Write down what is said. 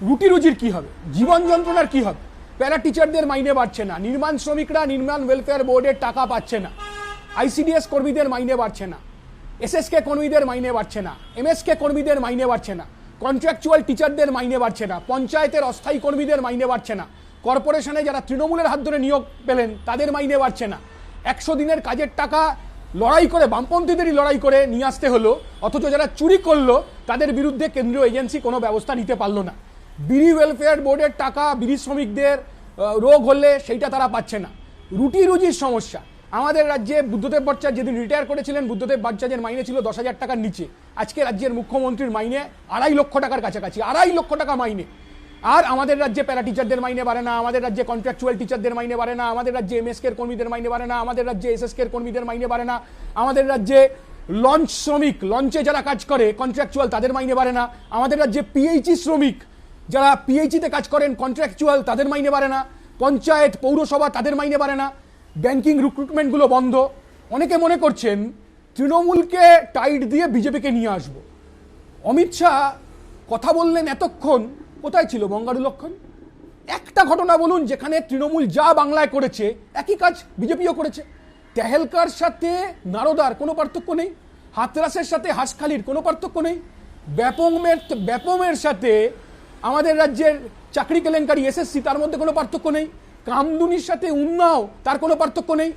রুটি রুজির কি হবে, জীবন যন্ত্রণার কি হবে? প্যারা টিচারদের মাইনে বাড়ছে না, নির্মাণ শ্রমিকরা নির্মাণ ওয়েলফেয়ার বোর্ডের টাকা পাচ্ছে না, আইসিডিএস কর্মীদের মাইনে বাড়ছে না, এসএসকে কর্মীদের মাইনে বাড়ছে না, এমএসকে কর্মীদের মাইনে বাড়ছে না, কন্ট্রাকচুয়াল টিচারদের মাইনে বাড়ছে না, পঞ্চায়েতের অস্থায়ী কর্মীদের মাইনে বাড়ছে না, কর্পোরেশনে যারা তৃণমূলের হাত ধরে নিয়োগ পেলেন তাদের মাইনে বাড়ছে না। 100 দিনের কাজের টাকা লড়াই করে বামপন্থীদেরই লড়াই করে নিয়ে আসতে হলো, অথচ যারা চুরি করলো তাদের বিরুদ্ধে কেন্দ্রীয় এজেন্সি কোনো ব্যবস্থা নিতে পারলো না। বিড়ি ওয়েলফেয়ার বোর্ডের টাকা বিড়ি শ্রমিকদের রোগ হলে সেইটা তারা পাচ্ছে না। রুটি রুজির সমস্যা। আমাদের রাজ্যে বুদ্ধদেব ভট্টাচার্য যেদিন রিটায়ার করেছিলেন, বুদ্ধদেব ভট্টাচার্যের মাইনে ছিল 10,000 টাকার নিচে। আজকে রাজ্যের মুখ্যমন্ত্রীর মাইনে 2.5 লক্ষ টাকার কাছাকাছি, 2.5 লক্ষ টাকা মাইনে। আর আমাদের রাজ্যে প্যারা টিচারদের মাইনে বাড়ে না, আমাদের রাজ্যে কন্ট্রাকচুয়াল টিচারদের মাইনে বাড়ে না, আমাদের রাজ্যে এমএসকে কর্মীদের মাইনে বাড়ে না, আমাদের রাজ্যে এসএসকে কর্মীদের মাইনে বাড়ে না, আমাদের রাজ্যে লঞ্চ শ্রমিক, লঞ্চে যারা কাজ করে কন্ট্রাকচুয়াল তাদের মাইনে বাড়ে না, আমাদের রাজ্যে পিএইচই শ্রমিক যারা পিএইচিতে কাজ করেন কন্ট্রাকচুয়াল তাদের মাইনে বাড়ে না, পঞ্চায়েত পৌরসভা তাদের মাইনে বাড়ে না, ব্যাংকিং রিক্রুটমেন্টগুলো বন্ধ। অনেকে মনে করছেন তৃণমূলকে টাইট দিয়ে বিজেপিকে নিয়ে আসব। অমিত শাহ কথা বললেন এতক্ষণ, কোথায় ছিল বঙ্গারু লক্ষণ? একটা ঘটনা বলুন যেখানে তৃণমূল যা বাংলায় করেছে একই কাজ বিজেপিও করেছে। তেহেলকার সাথে নারদার কোনো পার্থক্য নেই, হাতরাসের সাথে হাঁসখালির কোনো পার্থক্য নেই, ব্যাপমের সাথে আমাদের রাজ্যের চাকরি কেলেঙ্কারি এসএসসি তার মধ্যে কোনো পার্থক্য নেই, কামদুনির সাথে উন্নাও তার কোনো পার্থক্য নেই।